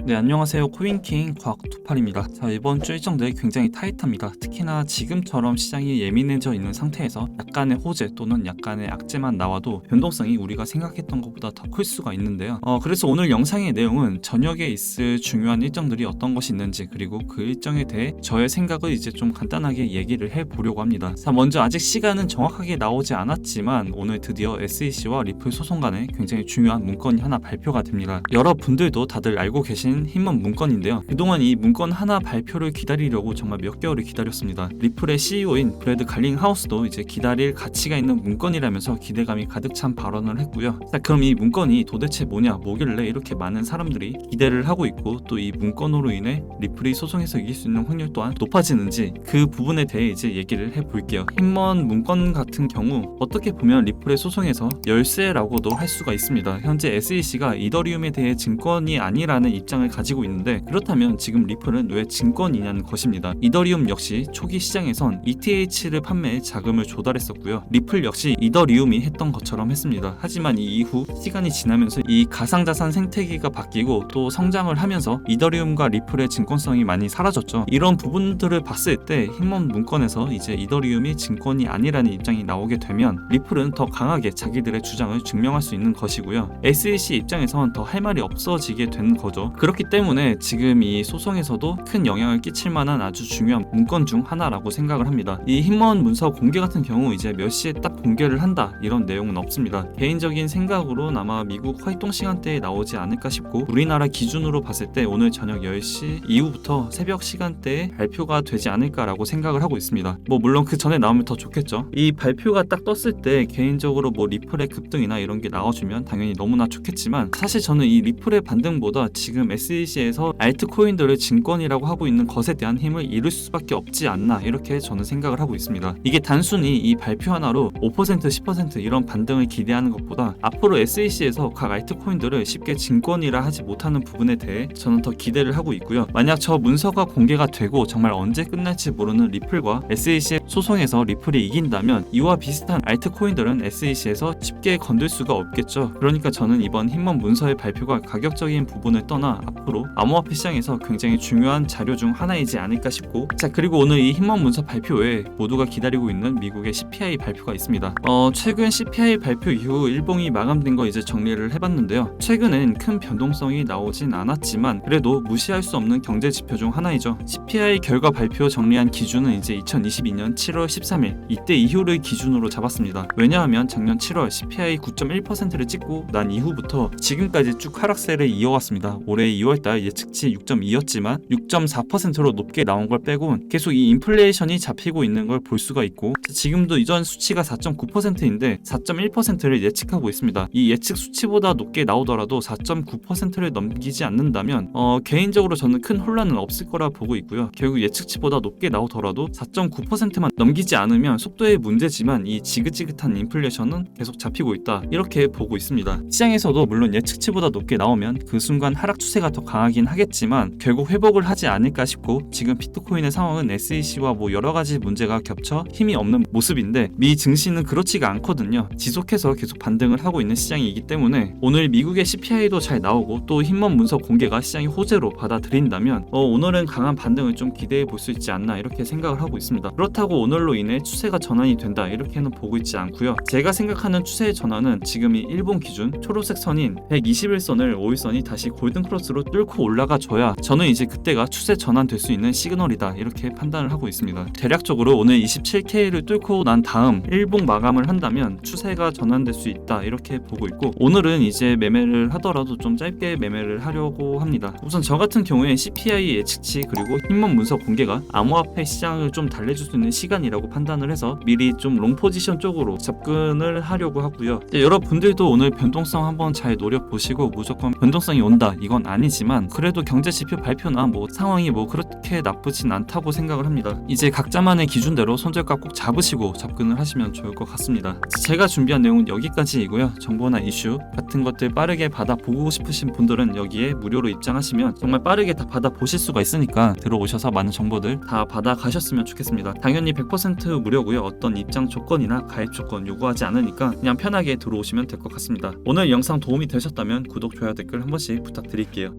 네, 안녕하세요. 코인킹 과학투팔입니다. 자, 이번 주 일정들 굉장히 타이트합니다. 특히나 지금처럼 시장이 예민해져 있는 상태에서 약간의 호재 또는 약간의 악재만 나와도 변동성이 우리가 생각했던 것보다 더 클 수가 있는데요. 그래서 오늘 영상의 내용은 저녁에 있을 중요한 일정들이 어떤 것이 있는지, 그리고 그 일정에 대해 저의 생각을 이제 좀 간단하게 얘기를 해보려고 합니다. 자, 먼저 아직 시간은 정확하게 나오지 않았지만 오늘 드디어 SEC와 리플 소송 간에 굉장히 중요한 문건이 하나 발표가 됩니다. 여러분들도 다들 알고 계신 힘먼 문건인데요. 그동안 이 문건 하나 발표를 기다리려고 정말 몇 개월을 기다렸습니다. 리플의 CEO인 브래드 갈링하우스도 이제 기다릴 가치가 있는 문건이라면서 기대감이 가득 찬 발언을 했고요. 자, 그럼 이 문건이 도대체 뭐길래 이렇게 많은 사람들이 기대를 하고 있고, 또 이 문건으로 인해 리플이 소송에서 이길 수 있는 확률 또한 높아지는지, 그 부분에 대해 이제 얘기를 해볼게요. 힘먼 문건 같은 경우 어떻게 보면 리플의 소송에서 열쇠라고도 할 수가 있습니다. 현재 SEC가 이더리움에 대해 증권이 아니라는 입장을 가지고 있는데, 그렇다면 지금 리플은 왜 증권이냐는 것입니다. 이더리움 역시 초기 시장에선 ETH를 판매해 자금을 조달했었고요. 리플 역시 이더리움이 했던 것처럼 했습니다. 하지만 이 이후 시간이 지나면서 이 가상자산 생태계가 바뀌고 또 성장을 하면서 이더리움과 리플의 증권성이 많이 사라졌죠. 이런 부분들을 봤을 때 힘먼 문건에서 이제 이더리움이 증권이 아니라는 입장이 나오게 되면 리플은 더 강하게 자기들의 주장을 증명할 수 있는 것이고요. SEC 입장에선 더 할 말이 없어지게 된 거죠. 그렇기 때문에 지금 이 소송에서도 큰 영향을 끼칠 만한 아주 중요한 문건 중 하나라고 생각을 합니다. 이 힘먼 문서 공개 같은 경우 이제 몇 시에 딱 공개를 한다 이런 내용은 없습니다. 개인적인 생각으로는 아마 미국 활동 시간대에 나오지 않을까 싶고, 우리나라 기준으로 봤을 때 오늘 저녁 10시 이후부터 새벽 시간대에 발표가 되지 않을까라고 생각을 하고 있습니다. 물론 그 전에 나오면 더 좋겠죠. 이 발표가 딱 떴을 때 개인적으로 리플의 급등이나 이런 게 나와주면 당연히 너무나 좋겠지만, 사실 저는 이 리플의 반등보다 지금 SEC에서 알트코인들을 증권이라고 하고 있는 것에 대한 힘을 잃을 수밖에 없지 않나, 이렇게 저는 생각을 하고 있습니다. 이게 단순히 이 발표 하나로 5%, 10% 이런 반등을 기대하는 것보다 앞으로 SEC에서 각 알트코인들을 쉽게 증권이라 하지 못하는 부분에 대해 저는 더 기대를 하고 있고요. 만약 저 문서가 공개가 되고 정말 언제 끝날지 모르는 리플과 SEC의 소송에서 리플이 이긴다면 이와 비슷한 알트코인들은 SEC에서 쉽게 건들 수가 없겠죠. 그러니까 저는 이번 힘먼 문서의 발표가 가격적인 부분을 떠나 앞으로 암호화폐 시장에서 굉장히 중요한 자료 중 하나이지 않을까 싶고, 자, 그리고 오늘 이 힘먼 문서 발표 외에 모두가 기다리고 있는 미국의 CPI 발표가 있습니다. 최근 CPI 발표 이후 일봉이 마감된 거 이제 정리를 해봤는데요. 최근엔 큰 변동성이 나오진 않았지만 그래도 무시할 수 없는 경제 지표 중 하나이죠. CPI 결과 발표 정리한 기준은 이제 2022년 7월 13일 이때 이후를 기준으로 잡았습니다. 왜냐하면 작년 7월 CPI 9.1%를 찍고 난 이후부터 지금까지 쭉 하락세를 이어왔습니다. 올해 2월달 예측치 6.2였지만 6.4%로 높게 나온 걸 빼곤 계속 이 인플레이션이 잡히고 있는 걸 볼 수가 있고, 지금도 이전 수치가 4.9%인데 4.1%를 예측하고 있습니다. 이 예측 수치보다 높게 나오더라도 4.9%를 넘기지 않는다면 개인적으로 저는 큰 혼란은 없을 거라 보고 있고요. 결국 예측치보다 높게 나오더라도 4.9%만 넘기지 않으면 속도의 문제지만 이 지긋지긋한 인플레이션은 계속 잡히고 있다, 이렇게 보고 있습니다. 시장에서도 물론 예측치보다 높게 나오면 그 순간 하락 추세가 더 강하긴 하겠지만 결국 회복을 하지 않을까 싶고, 지금 비트코인의 상황은 SEC와 여러 가지 문제가 겹쳐 힘이 없는 모습인데 미 증시는 그렇지가 않거든요. 지속해서 계속 반등을 하고 있는 시장이기 때문에 오늘 미국의 CPI도 잘 나오고 또 힘먼 문서 공개가 시장이 호재로 받아들인다면 오늘은 강한 반등을 좀 기대해 볼 수 있지 않나, 이렇게 생각을 하고 있습니다. 그렇다고 오늘로 인해 추세가 전환이 된다 이렇게는 보고 있지 않고요. 제가 생각하는 추세의 전환은 지금이 일본 기준 초록색 선인 121선을 5일선이 다시 골든크로스로 뚫고 올라가줘야 저는 이제 그때가 추세 전환될 수 있는 시그널이다, 이렇게 판단을 하고 있습니다. 대략적으로 오늘 27K를 뚫고 난 다음 일봉 마감을 한다면 추세가 전환될 수 있다, 이렇게 보고 있고, 오늘은 이제 매매를 하더라도 좀 짧게 매매를 하려고 합니다. 우선 저 같은 경우에 CPI 예측치 그리고 힘먼 문서 공개가 암호화폐 시장을 좀 달래줄 수 있는 시간이라고 판단을 해서 미리 좀 롱 포지션 쪽으로 접근을 하려고 하고요. 여러분들도 오늘 변동성 한번 잘 노려보시고, 무조건 변동성이 온다 이건 아니지만 그래도 경제 지표 발표나 상황이 그렇게 나쁘진 않다고 생각을 합니다. 이제 각자만의 기준대로 손절가 꼭 잡으시고 접근을 하시면 좋을 것 같습니다. 제가 준비한 내용은 여기까지이고요. 정보나 이슈 같은 것들 빠르게 받아보고 싶으신 분들은 여기에 무료로 입장하시면 정말 빠르게 다 받아보실 수가 있으니까 들어오셔서 많은 정보들 다 받아가셨으면 좋겠습니다. 당연히 100% 무료고요. 어떤 입장 조건이나 가입 조건 요구하지 않으니까 그냥 편하게 들어오시면 될 것 같습니다. 오늘 영상 도움이 되셨다면 구독, 좋아요, 댓글 한 번씩 부탁드릴게요.